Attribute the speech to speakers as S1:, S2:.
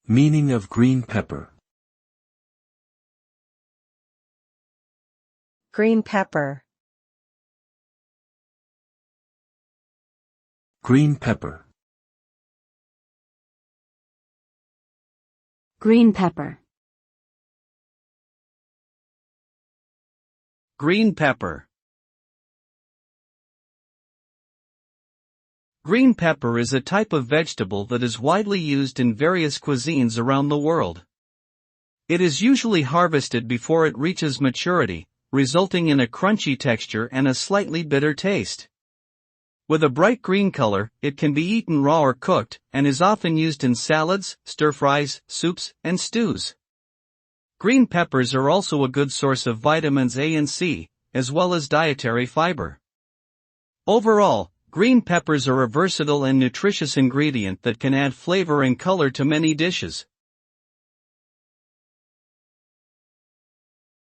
S1: Meaning of green pepper.
S2: Green pepper.
S1: Green pepper.
S3: Green pepper.
S4: Green pepper. Green pepper is a type of vegetable that is widely used in various cuisines around the world. It is usually harvested before it reaches maturity, resulting in a crunchy texture and a slightly bitter taste. With a bright green color, it can be eaten raw or cooked, and is often used in salads, stir-fries, soups, and stews. Green peppers are also a good source of vitamins A and C, as well as dietary fiber. Overall, green peppers are a versatile and nutritious ingredient that can add flavor and color to many dishes.